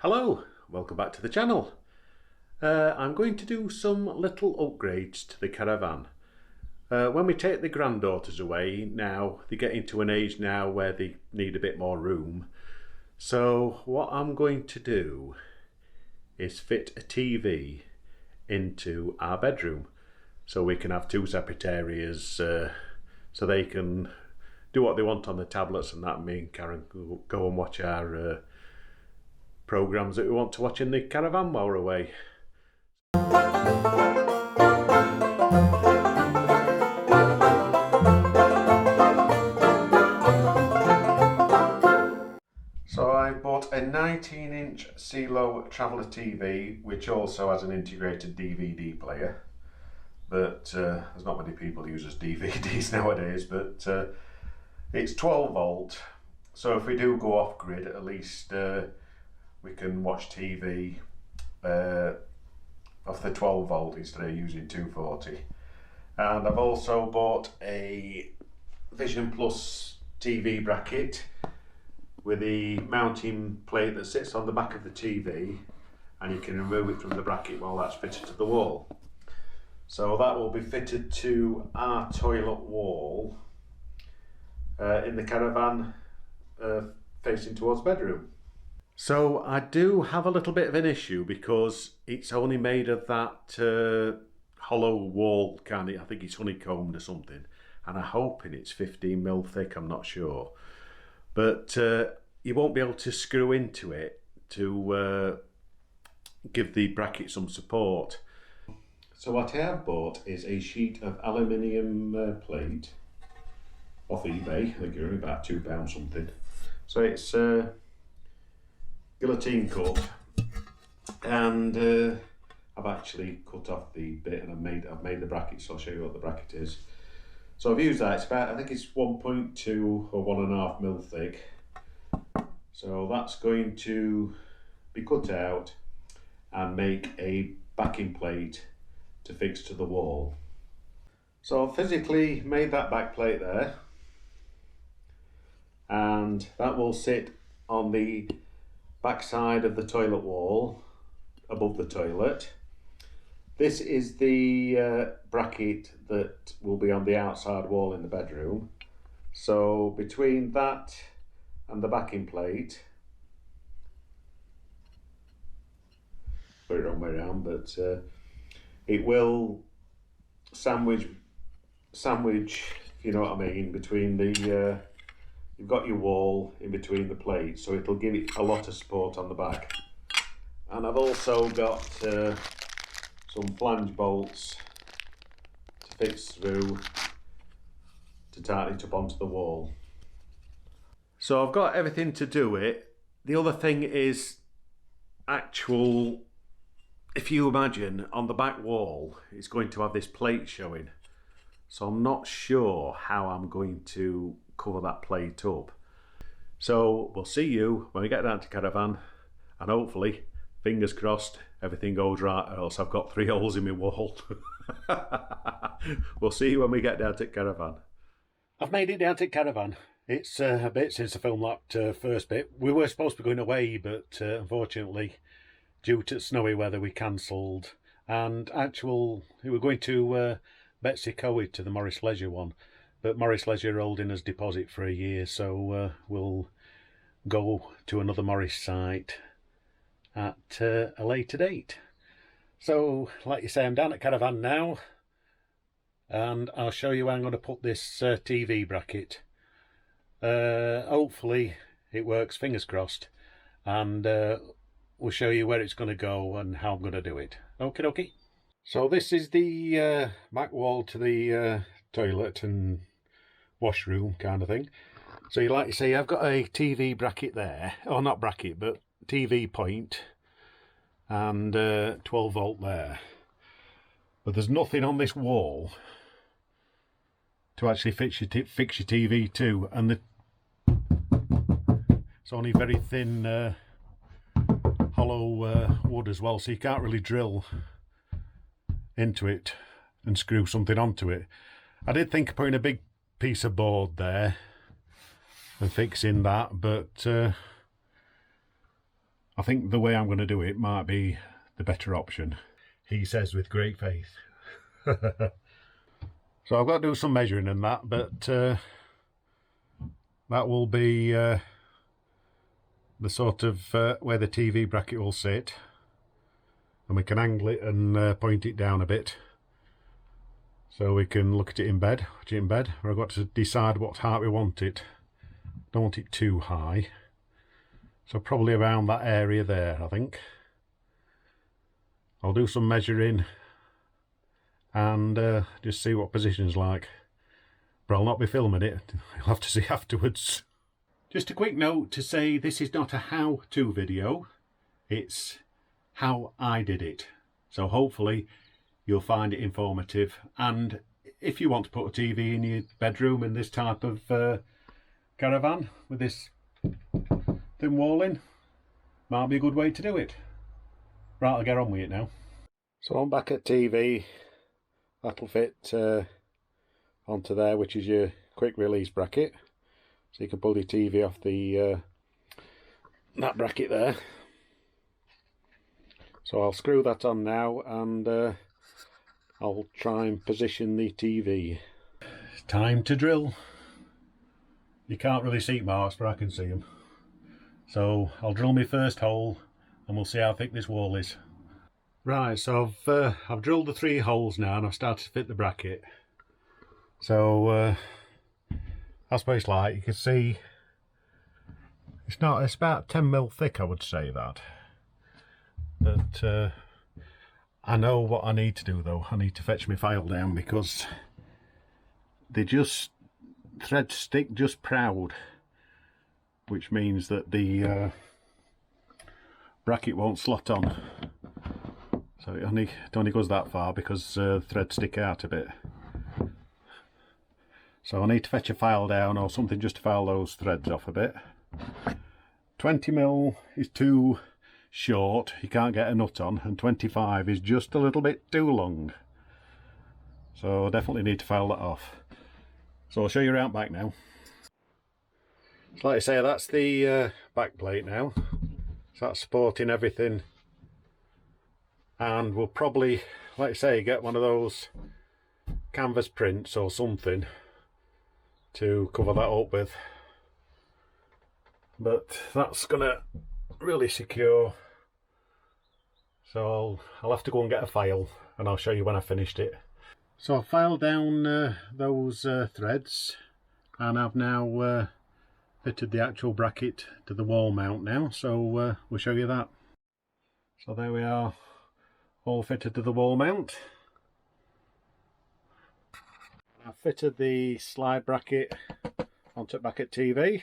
Hello, welcome back to the channel. I'm going to do some little upgrades to the Caravan. When we take the granddaughters away now, they get into an age now where they need a bit more room. So what I'm going to do is fit a TV into our bedroom so we can have two separate areas so they can do what they want on the tablets and that. Me and Karen go and watch our programs that we want to watch in the caravan while we're away. So I bought a 19-inch Cello Traveller TV, which also has an integrated DVD player. But there's not many people who use DVDs nowadays, but it's 12 volt. So if we do go off grid, at least we can watch TV off the 12 volt instead of using 240. And I've also bought a Vision Plus TV bracket with the mounting plate that sits on the back of the TV, and you can remove it from the bracket while that's fitted to the wall. So that will be fitted to our toilet wall in the caravan facing towards bedroom. So I do have a little bit of an issue because it's only made of that hollow wall kind of, I think it's honeycombed or something, and I'm hoping it's 15mm thick, I'm not sure. But you won't be able to screw into it to give the bracket some support. So what I have bought is a sheet of aluminium plate off eBay. I think it's only about £2 something. So it's guillotine cut, and I've actually cut off the bit and I've made the bracket, so I'll show you what the bracket is. So I've used that. It's about, I think it's 1.2 or 1.5mm thick. So that's going to be cut out and make a backing plate to fix to the wall. So I've physically made that back plate there, and that will sit on the back side of the toilet wall above the toilet. This is the bracket that will be on the outside wall in the bedroom. So between that and the backing plate, put it wrong way around, but it will sandwich, if you know what I mean, between the you've got your wall in between the plates, so it'll give it a lot of support on the back. And I've also got some flange bolts to fix through to tighten it up onto the wall. So I've got everything to do it. The other thing is actual, if you imagine on the back wall, it's going to have this plate showing. So I'm not sure how I'm going to cover that plate up. So we'll see you when we get down to Caravan, and hopefully, fingers crossed, everything goes right, or else I've got 3 holes in my wall. We'll see you when we get down to Caravan. I've made it down to Caravan. It's a bit since I filmed that first bit. We were supposed to be going away, but unfortunately, due to snowy weather, we cancelled. And we were going to Betsy Cowie, to the Morris Leisure one. But Morris Leisure are holding us deposit for a year, so we'll go to another Morris site at a later date. So, like you say, I'm down at Caravan now, and I'll show you where I'm going to put this TV bracket. Hopefully it works, fingers crossed, and we'll show you where it's going to go and how I'm going to do it. Okie dokie. So this is the back wall to the toilet and washroom kind of thing. So you like to see, I've got a TV bracket there, or not bracket, but TV point, and 12 volt there. But there's nothing on this wall to actually fix your TV to, and it's only very thin hollow wood as well, so you can't really drill into it and screw something onto it. I did think of putting a big piece of board there and fixing that, but I think the way I'm going to do it might be the better option, he says with great faith. So I've got to do some measuring in that, but that will be the sort of where the TV bracket will sit, and we can angle it and point it down a bit so we can look at it in bed, watch it in bed. I've got to decide what height we want it. Don't want it too high, so probably around that area there. I think I'll do some measuring and just see what position's like, but I'll not be filming it. You'll have to see afterwards. Just a quick note to say this is not a how-to video, it's how I did it. So hopefully you'll find it informative, and if you want to put a TV in your bedroom in this type of caravan with this thin walling, might be a good way to do it. Right, I'll get on with it now. So I'm back at TV. That'll fit onto there, which is your quick release bracket, so you can pull your TV off the that bracket there. So I'll screw that on now, and I'll try and position the TV. It's time to drill. You can't really see marks, but I can see them. So I'll drill my first hole and we'll see how thick this wall is. Right, so I've drilled the 3 holes now, and I've started to fit the bracket. So that's what it's like. You can see it's about 10mm thick, I would say that. But I know what I need to do though. I need to fetch my file down because they just threads stick just proud, which means that the bracket won't slot on. So it only goes that far because threads stick out a bit. So I need to fetch a file down or something just to file those threads off a bit. 20mm is too short, you can't get a nut on, and 25 is just a little bit too long. So I definitely need to file that off. So I'll show you around back now. So like I say, that's the back plate now. So that's supporting everything. And we'll probably, like I say, get one of those canvas prints or something to cover that up with. But that's gonna really secure. So I'll have to go and get a file, and I'll show you when I've finished it. So I've filed down those threads, and I've now fitted the actual bracket to the wall mount now, so we'll show you that. So there we are, all fitted to the wall mount. I've fitted the slide bracket onto the back at TV,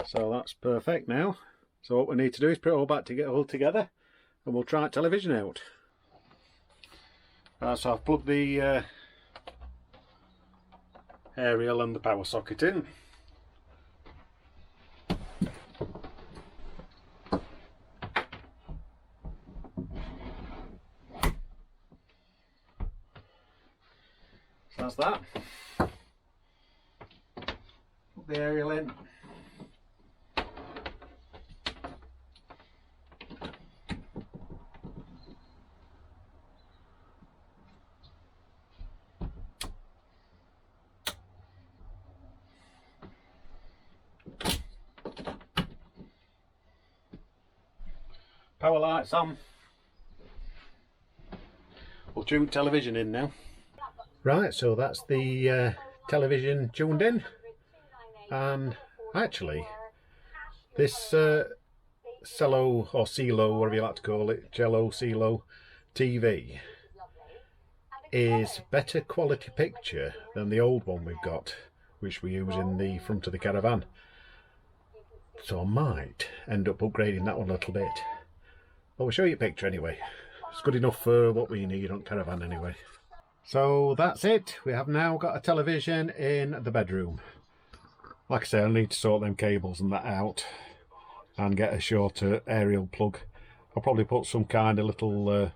so that's perfect now. So what we need to do is put it all back together, and we'll try television out. Right, so I've plugged the aerial and the power socket in. So that's that. Put the aerial in. Power lights on. We'll tune television in now. Right, so that's the television tuned in, and actually this Cello or Cello, whatever you like to call it, Cello, Cello TV is better quality picture than the old one we've got, which we use in the front of the Caravan. So I might end up upgrading that one a little bit. But we'll show you a picture anyway. It's good enough for what we need on Caravan anyway. So that's it. We have now got a television in the bedroom. Like I say, I need to sort them cables and that out and get a shorter aerial plug. I'll probably put some kind of little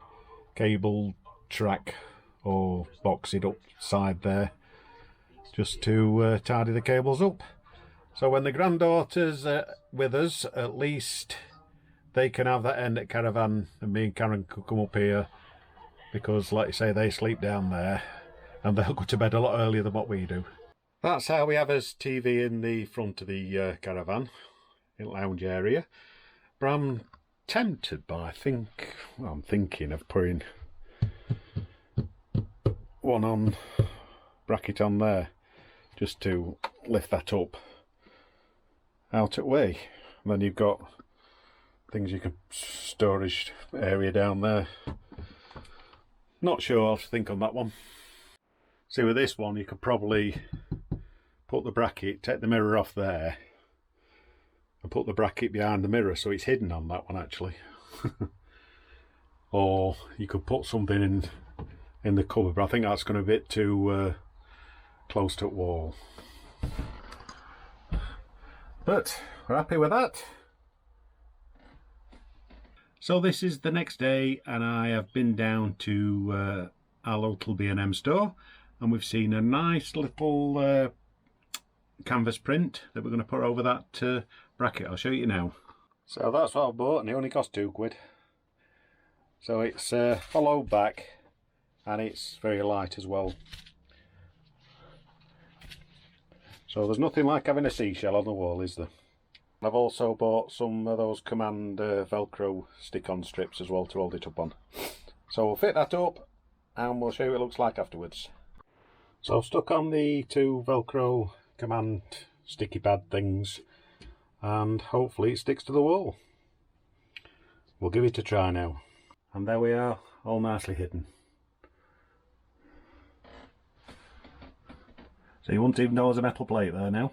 cable track or box it up side there just to tidy the cables up. So when the granddaughters are with us, at least they can have that end at Caravan and me and Karen could come up here, because like you say, they sleep down there and they'll go to bed a lot earlier than what we do. That's how we have his TV in the front of the Caravan, in the lounge area. But I'm tempted by, I'm thinking of putting one on bracket on there, just to lift that up out at way. And then you've got things you can storage area down there. Not sure what to think on that one. See, with this one you could probably put the bracket, take the mirror off there and put the bracket behind the mirror so it's hidden on that one actually. Or you could put something in the cupboard, but I think that's going to be a bit too close to the wall. But we're happy with that. So this is the next day and I have been down to our local B&M store, and we've seen a nice little canvas print that we're going to put over that bracket. I'll show you now. So that's what I bought, and it only cost £2. So it's hollow back and it's very light as well. So there's nothing like having a seashell on the wall, is there? I've also bought some of those Command Velcro stick-on strips as well to hold it up on. So we'll fit that up and we'll show you what it looks like afterwards. So I've stuck on the 2 Velcro Command sticky pad things and hopefully it sticks to the wall. We'll give it a try now. And there we are, all nicely hidden. So you won't even know there's a metal plate there now.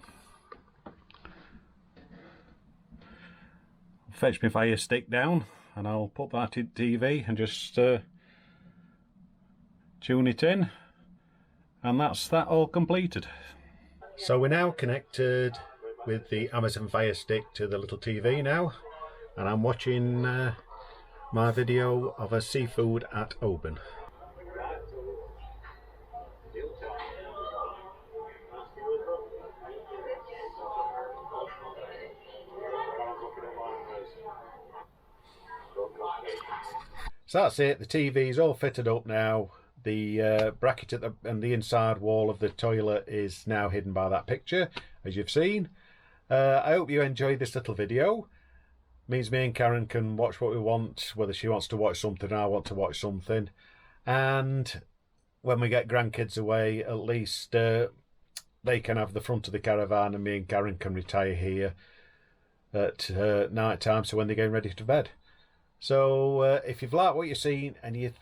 Fetch my fire stick down and I'll put that in TV and just tune it in, and that's that all completed. So we're now connected with the Amazon Fire Stick to the little TV now, and I'm watching my video of a seafood at Oban. So that's it, the TV's all fitted up now. The bracket at the inside wall of the toilet is now hidden by that picture, as you've seen. I hope you enjoyed this little video. It means me and Karen can watch what we want, whether she wants to watch something or I want to watch something. And when we get grandkids away, at least they can have the front of the Caravan and me and Karen can retire here at night time, so when they're getting ready to bed. So if you've liked what you've seen and you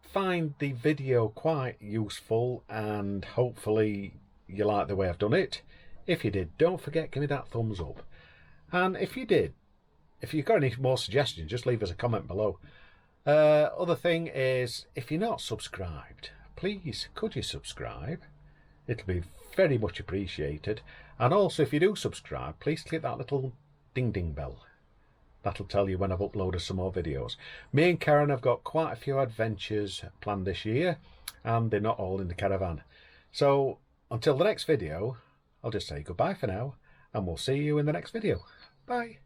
find the video quite useful and hopefully you like the way I've done it, if you did, don't forget, give me that thumbs up. And if you did, if you've got any more suggestions, just leave us a comment below. Other thing is, if you're not subscribed, please could you subscribe? It'll be very much appreciated. And also if you do subscribe, please click that little ding ding bell. That'll tell you when I've uploaded some more videos. Me and Karen have got quite a few adventures planned this year, and they're not all in the Caravan. So until the next video, I'll just say goodbye for now, and we'll see you in the next video. Bye.